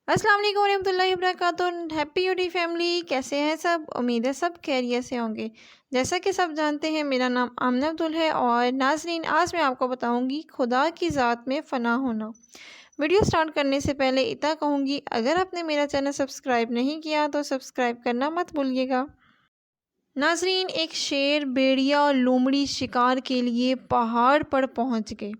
السلام علیکم ورحمتہ اللہ وبرکاتہ۔ ہیپی یوٹی فیملی، کیسے ہیں سب؟ امید ہے سب خیریت سے ہوں گے۔ جیسا کہ سب جانتے ہیں، میرا نام AminaBatool ہے اور ناظرین، آج میں آپ کو بتاؤں گی خدا کی ذات میں فنا ہونا۔ ویڈیو سٹارٹ کرنے سے پہلے اتنا کہوں گی، اگر آپ نے میرا چینل سبسکرائب نہیں کیا تو سبسکرائب کرنا مت بھولیے گا۔ ناظرین، ایک شیر بھیڑیا اور لومڑی شکار کے لیے پہاڑ پر پہنچ گئے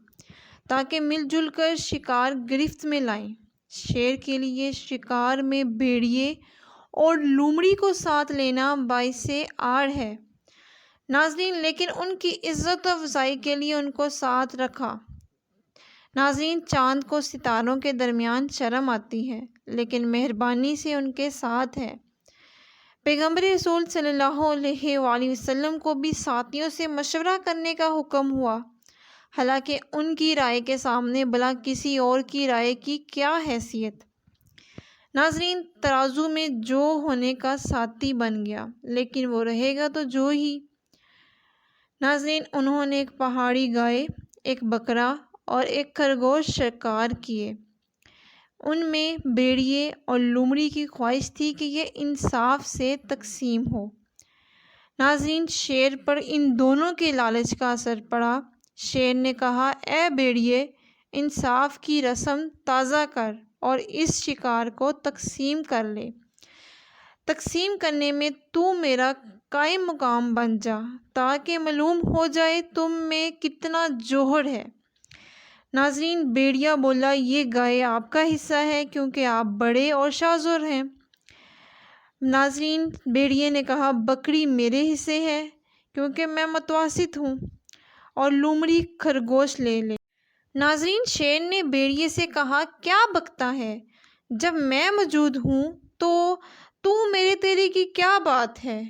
تاکہ مل جل کر شکار گرفت میں لائیں۔ شیر کے لیے شکار میں بھیڑیے اور لومڑی کو ساتھ لینا باعث آڑ ہے ناظرین، لیکن ان کی عزت و افزائی کے لیے ان کو ساتھ رکھا۔ ناظرین، چاند کو ستاروں کے درمیان شرم آتی ہے، لیکن مہربانی سے ان کے ساتھ ہے۔ پیغمبر رسول صلی اللہ علیہ وآلہ وسلم کو بھی ساتھیوں سے مشورہ کرنے کا حکم ہوا، حالانکہ ان کی رائے کے سامنے بھلا کسی اور کی رائے کی کیا حیثیت۔ ناظرین، ترازو میں جو ہونے کا ساتھی بن گیا، لیکن وہ رہے گا تو جو ہی۔ ناظرین، انہوں نے ایک پہاڑی گائے، ایک بکرا اور ایک خرگوش شکار کیے۔ ان میں بھیڑیے اور لومڑی کی خواہش تھی کہ یہ انصاف سے تقسیم ہو۔ ناظرین، شیر پر ان دونوں کے لالچ کا اثر پڑا۔ شیر نے کہا، اے بھیڑیے، انصاف کی رسم تازہ کر اور اس شکار کو تقسیم کر لے۔ تقسیم کرنے میں تو میرا قائم مقام بن جا تاکہ معلوم ہو جائے تم میں کتنا جوہر ہے۔ ناظرین، بھیڑیا بولا، یہ گائے آپ کا حصہ ہے کیونکہ آپ بڑے اور شاذر ہیں۔ ناظرین، بھیڑیے نے کہا، بکری میرے حصے ہے کیونکہ میں متوسط ہوں، اور لومڑی خرگوش لے لے۔ ناظرین، شیر نے بھیڑیے سے کہا، کیا بکتا ہے؟ جب میں موجود ہوں تو میرے تیرے کی کیا بات ہے؟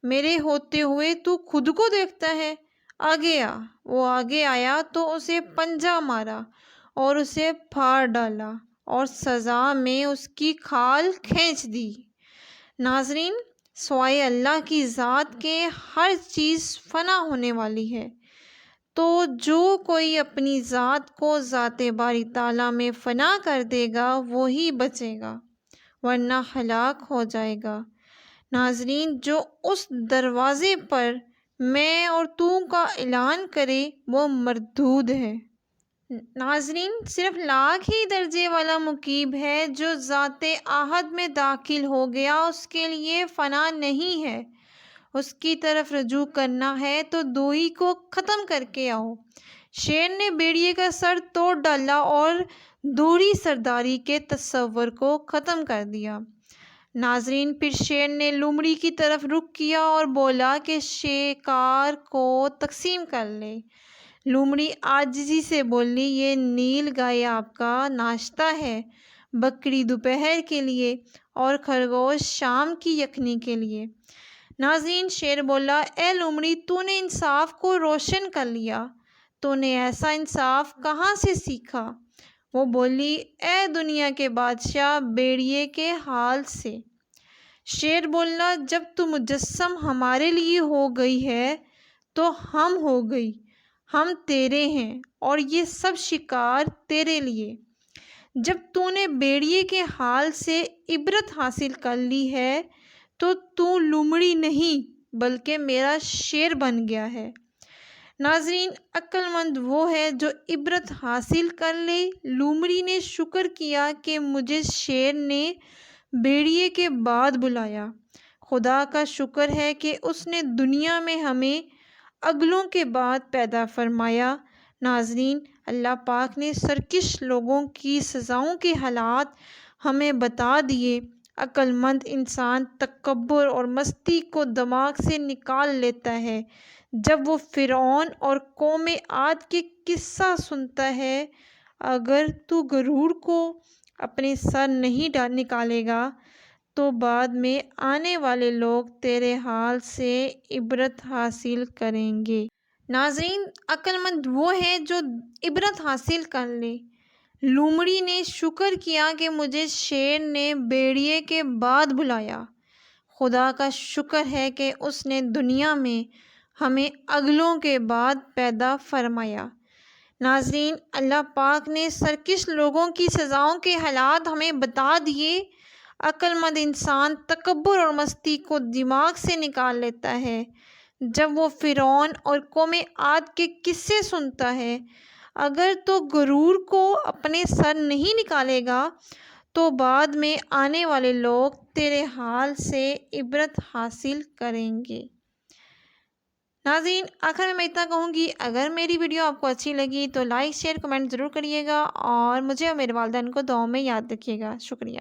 میرے ہوتے ہوئے تو خود کو دیکھتا ہے۔ آگے آ۔ وہ آگے آیا تو اسے پنجہ مارا اور اسے پھاڑ ڈالا اور سزا میں اس کی کھال کھینچ دی۔ ناظرین، سوائے اللہ کی ذات کے ہر چیز فنا ہونے والی ہے، تو جو کوئی اپنی ذات کو ذات باری تعالیٰ میں فنا کر دے گا وہی بچے گا، ورنہ ہلاک ہو جائے گا۔ ناظرین، جو اس دروازے پر میں اور تو کا اعلان کرے وہ مردود ہے۔ ناظرین، صرف لاکھ ہی درجے والا مقیب ہے جو ذات احد میں داخل ہو گیا، اس کے لیے فنا نہیں ہے۔ اس کی طرف رجوع کرنا ہے تو دوئی کو ختم کر کے آؤ۔ شیر نے بھیڑیے کا سر توڑ ڈالا اور دوہری سرداری کے تصور کو ختم کر دیا۔ ناظرین، پھر شیر نے لومڑی کی طرف رخ کیا اور بولا کہ شکار کو تقسیم کر لے۔ لومڑی عاجزی سے بولی، یہ نیل گائے آپ کا ناشتہ ہے، بکری دوپہر کے لیے اور خرگوش شام کی یخنی کے لیے۔ ناظرین، شیر بولا، اے لومڑی، تو نے انصاف کو روشن کر لیا، تو نے ایسا انصاف کہاں سے سیکھا؟ وہ بولی، اے دنیا کے بادشاہ، بھیڑیے کے حال سے۔ شیر بولا، جب تو مجسم ہمارے لیے ہو گئی ہے تو ہم ہو گئی، ہم تیرے ہیں اور یہ سب شکار تیرے لیے۔ جب تو نے بھیڑیے کے حال سے عبرت حاصل کر لی ہے تو لومڑی نہیں بلکہ میرا شیر بن گیا ہے۔ ناظرین، عقل مند وہ ہے جو عبرت حاصل کر لے۔ لومڑی نے شکر کیا کہ مجھے شیر نے بھیڑیے کے بعد بلایا۔ خدا کا شکر ہے کہ اس نے دنیا میں ہمیں اگلوں کے بعد پیدا فرمایا۔ ناظرین، اللہ پاک نے سرکش لوگوں کی سزاؤں کے حالات ہمیں بتا دیے۔ عقل مند انسان تکبر اور مستی کو دماغ سے نکال لیتا ہے جب وہ فرعون اور قوم عاد کے قصہ سنتا ہے۔ اگر تو غرور کو اپنے سر نہیں نکالے گا تو بعد میں آنے والے لوگ تیرے حال سے عبرت حاصل کریں گے۔ ناظرین، عقل مند وہ ہے جو عبرت حاصل کر لے۔ لومڑی نے شکر کیا کہ مجھے شیر نے بھیڑیے کے بعد بلایا۔ خدا کا شکر ہے کہ اس نے دنیا میں ہمیں اگلوں کے بعد پیدا فرمایا۔ ناظرین، اللہ پاک نے سرکش لوگوں کی سزاؤں کے حالات ہمیں بتا دیے۔ عقل مند انسان تکبر اور مستی کو دماغ سے نکال لیتا ہے جب وہ فرعون اور قوم عاد کے قصے سنتا ہے۔ اگر تو غرور کو اپنے سر نہیں نکالے گا تو بعد میں آنے والے لوگ تیرے حال سے عبرت حاصل کریں گے۔ ناظرین، آخر میں اتنا کہوں گی، اگر میری ویڈیو آپ کو اچھی لگی تو لائک، شیئر، کمنٹ ضرور کریے گا اور مجھے اور میرے والدین کو دعاؤں میں یاد رکھیے گا۔ شکریہ۔